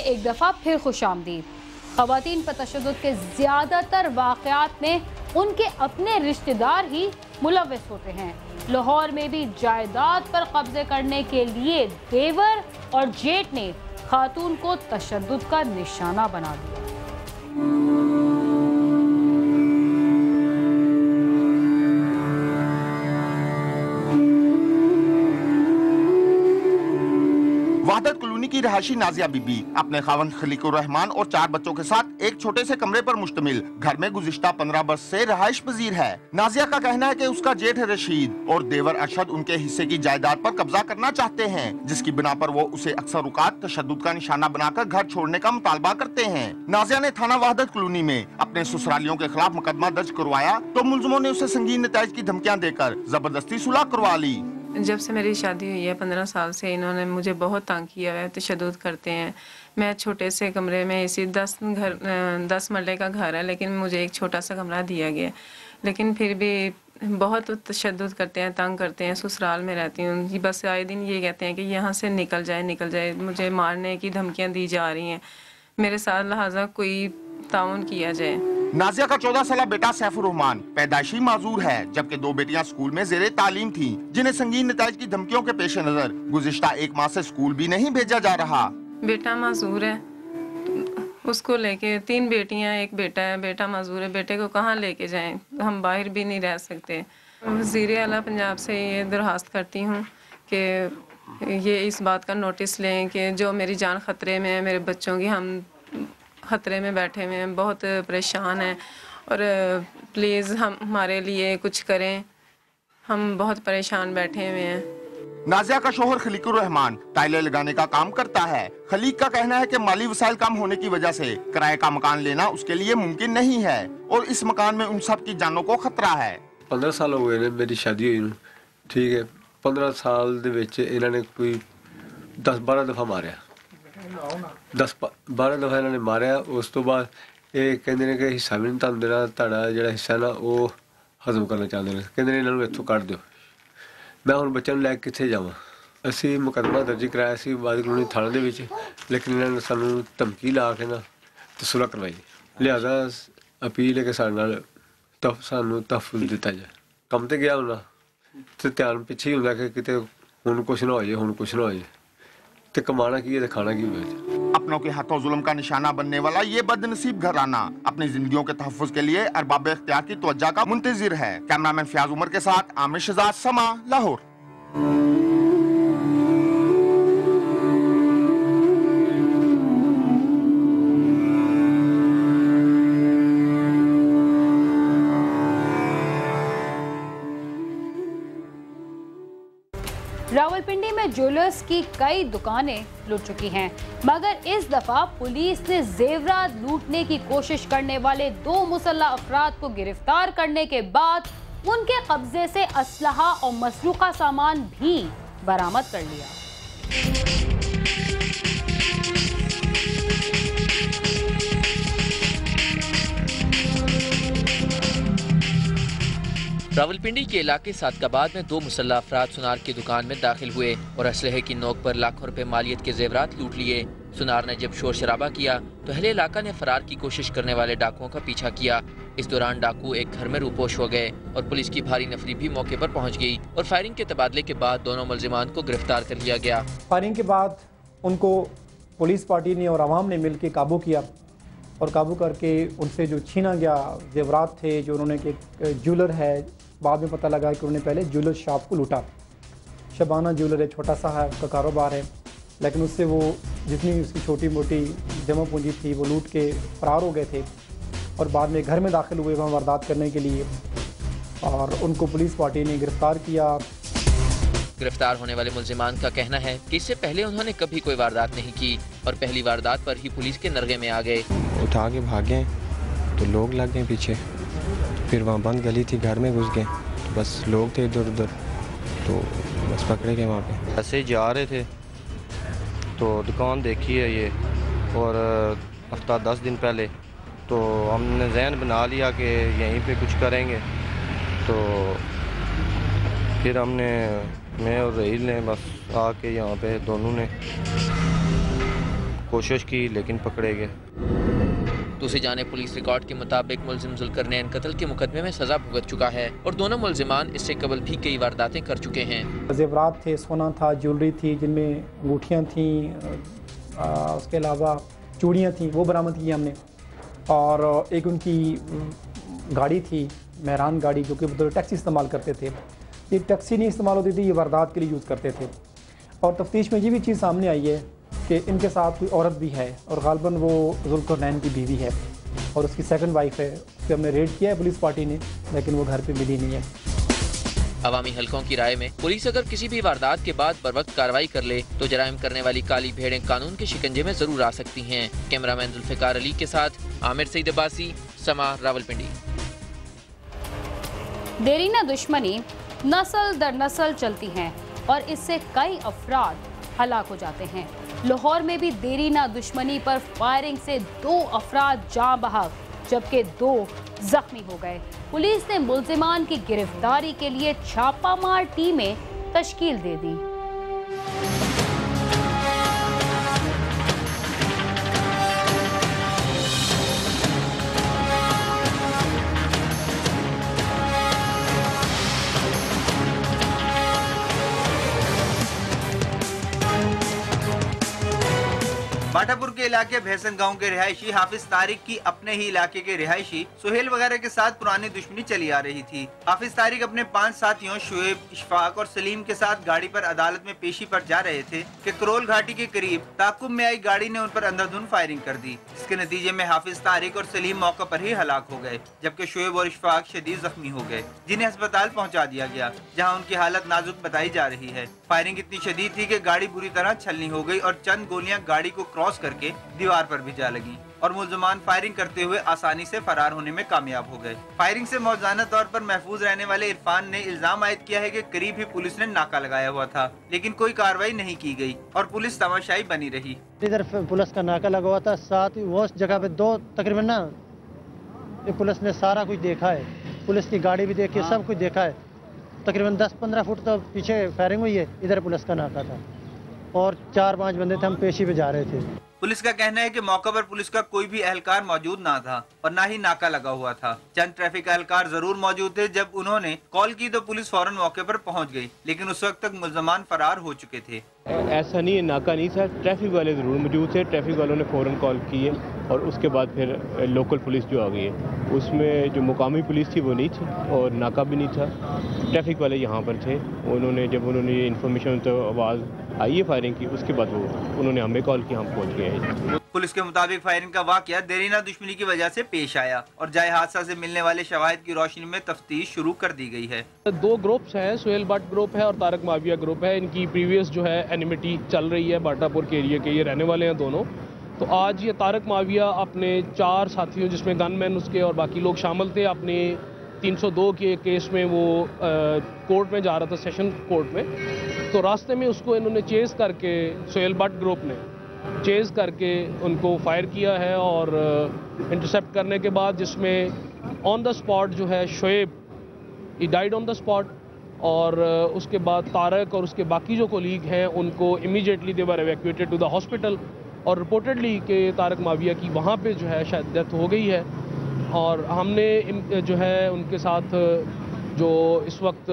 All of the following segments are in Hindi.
एक दफ़ा फिर खुशामदीद। ख़वातीन पर तशद्दुद के ज़्यादातर वाक़यात में उनके अपने रिश्तेदार ही मुलव्वस होते हैं। लाहौर में भी जायदाद पर कब्जे करने के लिए देवर और जेठ ने खातून को तशद्दुद का निशाना बना दिया। वहदत कॉलोनी की रहायशी नाजिया बीबी अपने खावंद खलीकुर रहमान और 4 बच्चों के साथ एक छोटे से कमरे पर मुश्तमिल घर में गुज़िश्ता 15 बरस से रहायश पजीर है। नाजिया का कहना है कि उसका जेठ रशीद और देवर अरशद उनके हिस्से की जायदाद पर कब्जा करना चाहते हैं, जिसकी बिना पर वो उसे अक्सर औकात तशद्दुद का निशाना बनाकर घर छोड़ने का मुतालबा करते हैं। नाजिया ने थाना वहदत कॉलोनी में अपने ससुरालियों के खिलाफ मुकदमा दर्ज करवाया तो मुलजमों ने उसे संगीन नताइज की धमकियाँ देकर जबरदस्ती सुलह करवा ली। जब से मेरी शादी हुई है 15 साल से इन्होंने मुझे बहुत तंग किया है, तशद्दुद करते हैं। मैं छोटे से कमरे में इसी 10 मरले का घर है, लेकिन मुझे एक छोटा सा कमरा दिया गया, लेकिन फिर भी बहुत तशद्दुद करते हैं, तंग करते हैं। ससुराल में रहती हूँ, बस आए दिन ये कहते हैं कि यहाँ से निकल जाए, मुझे मारने की धमकियाँ दी जा रही हैं। मेरे साथ लिहाजा कोई ताउन किया जाए। नाजिया का 14 साला बेटा सैफुर रहमान पैदाइशी माजूर है, जबकि 2 बेटियां स्कूल में ज़ेरे तालीम थीं, जिन्हें संगीन नताइज की धमकियों के पेश नजर गुज़िश्ता 1 माह से स्कूल भी नहीं भेजा जा रहा। बेटा माजूर है, उसको लेके 3 बेटियां, 1 बेटा है। बेटा माजूर है, बेटे को कहाँ लेके जाएं? हम बाहर भी नहीं रह सकते। वज़ीर आला पंजाब से ये दरख्वास्त करती हूँ कि ये इस बात का नोटिस लें कि जो मेरी जान खतरे में है, मेरे बच्चों की हम खतरे में बैठे हुए हैं, बहुत परेशान हैं, और प्लीज़ हमारे लिए कुछ करें, हम बहुत परेशान बैठे हुए हैं। नाजिया का शोहर खलीकुर रहमान टाइलें लगाने का काम करता है। खलीक का कहना है कि माली वसाइल कम होने की वजह से किराए का मकान लेना उसके लिए मुमकिन नहीं है और इस मकान में उन सब की जानों को खतरा है। 15 साल हो गए मेरी शादी हुई, ठीक है। 15 साल दे विच इन्होंने कोई 10-12 दफा मारिया, 10-12 दफा इन्होंने मारिया। उस तो बाद ये कहते हैं कि हिस्सा भी नहीं तुहानूं देना, तुहाडा जिहड़ा हिस्सा ना वो खत्म करना चाहते हैं, कहते इन्हां नूं इत्थों कढ दिओ। मैं हुण बच्चों नूं लैके कित्थे जावां? असीं मुकदमा दर्ज कराया सी वहदत कॉलोनी थाणे दे विच, लेकिन इन्हां ने सानूं धमकी ला के ना ते सुलह करवाई। लिहाजा अपील है कि साडे नाल सानूं तहफ़्फ़ुज़ दित्ता जाए। कम ते गया हुंदा ते ध्यान पिछे ही हुंदा कि किते हुण कुछ ना हो जाए, हुण कुछ ना हो जाए, ते कमाना की है ते खाना की है। अपनों के हाथों जुल्म का निशाना बनने वाला ये बदनसीब घराना अपनी जिंदगियों के तहफ़्फ़ुज़ के लिए अरबाब इख्तियार की तवज्जो का मुंतज़िर है। कैमरामैन फयाज उमर के साथ आमिर शहजाद, समा, लाहौर। रावलपिंडी में ज्वेलर्स की कई दुकानें लूट चुकी हैं, मगर इस दफा पुलिस ने जेवरात लूटने की कोशिश करने वाले 2 मुसल्लह अफराद को गिरफ्तार करने के बाद उनके कब्जे से असलहा और मसरूका सामान भी बरामद कर लिया। रावलपिंडी के इलाके सादकाबाद में 2 मुसल्लह अफराद सुनार की दुकान में दाखिल हुए और असलहे की नोक पर लाखों रुपए मालियत के जेवरात लूट लिए। सुनार ने जब शोर शराबा किया तो अहले इलाका ने फरार की कोशिश करने वाले डाकुओं का पीछा किया। इस दौरान डाकू एक घर में रूपोश हो गए और पुलिस की भारी नफरी भी मौके पर पहुंच गई और फायरिंग के तबादले के बाद दोनों मुलजिमान को गिरफ्तार कर लिया गया। फायरिंग के बाद उनको पुलिस पार्टी ने और आवाम ने मिलकर काबू किया और काबू करके उनसे जो छीना गया जेवरात थे, जो उन्होंने एक ज्वेलर है, बाद में पता लगा कि उन्होंने पहले ज्वेलर शॉप को लूटा। शबाना ज्वेलर है, छोटा सा है, उसका कारोबार है, लेकिन उससे वो जितनी उसकी छोटी मोटी जमा पूंजी थी वो लूट के फरार हो गए थे और बाद में घर में दाखिल हुए वहाँ वारदात करने के लिए और उनको पुलिस पार्टी ने गिरफ्तार किया। गिरफ्तार होने वाले मुलजिमान का कहना है कि इससे पहले उन्होंने कभी कोई वारदात नहीं की और पहली वारदात पर ही पुलिस के नरगे में आ गए। उठा के भागे तो लोग लग गए पीछे, फिर वहाँ बंद गली थी, घर में घुस गए तो बस लोग थे इधर उधर, तो बस पकड़े गए वहाँ पे। ऐसे जा रहे थे तो दुकान देखी है ये, और हफ्ता 10 दिन पहले तो हमने जहन बना लिया कि यहीं पे कुछ करेंगे, तो फिर मैं और रहील ने बस आके यहाँ पे दोनों ने कोशिश की लेकिन पकड़े गए। दूसरी जाने पुलिस रिकॉर्ड के मुताबिक मुलजिम जुल्करनैन कत्ल के मुकदमे में सजा भुगत चुका है और दोनों मुलजिमान इससे कबल भी कई वारदातें कर चुके हैं। जेवरात थे, सोना था, ज्वेलरी थी जिनमें अंगूठियाँ थीं, उसके अलावा चूड़ियाँ थीं, वो बरामद की हमने। और एक उनकी गाड़ी थी, मेहरान गाड़ी, जो कि टैक्सी इस्तेमाल करते थे। ये टैक्सी नहीं इस्तेमाल होती थी, ये वारदात के लिए यूज़ करते थे। और तफ्तीश में ये भी चीज़ सामने आई है कि इनके साथ कोई औरत भी है और गालबन वो जुल्करनैन की बीवी है और उसकी सेकंड वाइफ है। उसके हमने रेड किया है पुलिस पार्टी ने, लेकिन वो घर पे मिली नहीं है। अवामी हलकों की राय में पुलिस अगर किसी भी वारदात के बाद बर वक्त कार्रवाई कर ले तो जराइम करने वाली काली भेड़ें कानून के शिकंजे में जरूर आ सकती हैं। कैमरामैन जुल्फिकार अली के साथ आमिर सईद अब्बासी, समा, रावलपिंडी। देरीना दुश्मनी नस्ल दर नस्ल चलती हैं और इससे कई अफराद हलाक हो जाते हैं। लाहौर में भी देरीना दुश्मनी पर फायरिंग से 2 अफराद जाँ बहक जबकि 2 जख्मी हो गए। पुलिस ने मुल्जिमान की गिरफ्तारी के लिए छापामार टीमें तश्कील दे दी। बाटापुर के इलाके भैसन गांव के रिहायशी हाफिज तारिक की अपने ही इलाके के रिहायशी सुहेल वगैरह के साथ पुरानी दुश्मनी चली आ रही थी। हाफिज तारिक अपने 5 साथियों शुएब, इशफाक और सलीम के साथ गाड़ी पर अदालत में पेशी पर जा रहे थे कि करोल घाटी के करीब ताकुब में आई गाड़ी ने उन पर अंधाधुंध फायरिंग कर दी। इसके नतीजे में हाफिज तारिक और सलीम मौके पर ही हलाक हो गए, जबकि शुएब और इशफाक शदीद जख्मी हो गए, जिन्हें अस्पताल पहुँचा दिया गया, जहाँ उनकी हालत नाजुक बताई जा रही है। फायरिंग इतनी शदीद थी कि गाड़ी बुरी तरह छलनी हो गई और चंद गोलियां गाड़ी को क्रॉस करके दीवार पर भी जा लगी और मुल्जिमान फायरिंग करते हुए आसानी से फरार होने में कामयाब हो गए। फायरिंग से मौजूदा तौर पर महफूज रहने वाले इरफान ने इल्जाम आयद किया है कि करीब ही पुलिस ने नाका लगाया हुआ था, लेकिन कोई कार्रवाई नहीं की गई और पुलिस तमाशाई बनी रही। इधर पुलिस का नाका लगा हुआ था, साथ ही वो जगह पे 2 तकरीबन ना पुलिस ने सारा कुछ देखा है, पुलिस की गाड़ी भी देखी, सब कुछ देखा है। तकरीबन 10-15 फुट तो पीछे फायरिंग हुई है, इधर पुलिस का नाका था और 4-5 बंदे थे, हम पेशी पे जा रहे थे। पुलिस का कहना है कि मौके पर पुलिस का कोई भी एहलकार मौजूद ना था और ना ही नाका लगा हुआ था। चंद ट्रैफिक एहलकार जरूर मौजूद थे। जब उन्होंने कॉल की तो पुलिस फौरन मौके पर पहुंच गई, लेकिन उस वक्त तक मुल्जमान फरार हो चुके थे। ऐसा नहीं है, नाका नहीं था, ट्रैफिक वाले जरूर मौजूद थे। ट्रैफिक वालों ने फौरन कॉल की है और उसके बाद फिर लोकल पुलिस जो आ गई है, उसमें जो मुकामी पुलिस थी वो नहीं थी और नाका भी नहीं था। ट्रैफिक वाले यहाँ पर थे, उन्होंने ये इन्फॉर्मेशन तो आवाज़ आई है फायरिंग की, उसके बाद उन्होंने हमें कॉल की, हम पहुँच गए हैं। पुलिस के मुताबिक फायरिंग का वाकया देरीना दुश्मनी की वजह से पेश आया और जाए हादसा से मिलने वाले शवाहिद की रोशनी में तफ्तीश शुरू कर दी गई है। 2 ग्रुप्स हैं, सुहेल भट्ट ग्रुप है और तारक माविया ग्रुप है। इनकी प्रीवियस जो है एनिमिटी चल रही है। बाटापुर के एरिया के ये रहने वाले हैं दोनों। तो आज ये तारक माविया अपने 4 साथियों, जिसमें गनमैन उसके और बाकी लोग शामिल थे, अपने 302 के केस में वो कोर्ट में जा रहा था, सेशन कोर्ट में। तो रास्ते में उसको इन्होंने चेज़ करके, सुहेल भट्ट ग्रुप ने चेज़ करके उनको फायर किया है और इंटरसेप्ट करने के बाद, जिसमें ऑन द स्पॉट जो है Shoaib, he died on the spot, और उसके बाद तारक और उसके बाकी जो कोलीग हैं उनको immediately they were evacuated to the hospital और रिपोर्टेडली कि तारक माविया की वहाँ पे जो है शायद डेथ हो गई है। और हमने जो है उनके साथ जो इस वक्त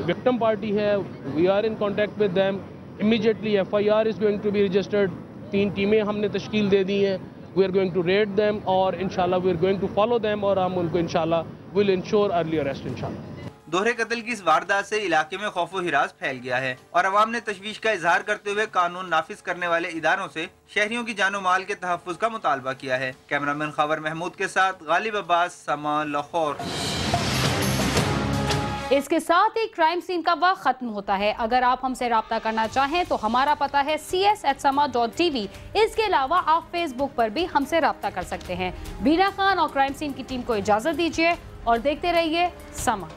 विक्टिम पार्टी है, we are in contact with them. Immediately FIR is going to be registered. 3 टीमें हमने तश्कील दे दी हैं। We are going to raid them और इंशाल्लाह we are going to follow them और हम उनको इंशाल्लाह विल इंश्योर अर्ली अरेस्ट इंशाल्लाह। दोहरे कत्ल की इस वारदात से इलाके में खौफ व हिरास फैल गया है और अवाम ने तशवीश का इजहार करते हुए कानून नाफिज करने वाले इदारों से शहरियों की जानो माल के तहफ़्फ़ुज़ का मुतालबा किया है। कैमरामैन खबर महमूद के साथ गालिब अब्बास, समा, लाहौर। इसके साथ ही क्राइम सीन का वक्त खत्म होता है। अगर आप हमसे रब्ता करना चाहें तो हमारा पता है cs@sama.tv। इसके अलावा आप फेसबुक पर भी हमसे रब्ता कर सकते हैं। बीना खान और क्राइम सीन की टीम को इजाजत दीजिए और देखते रहिए समा।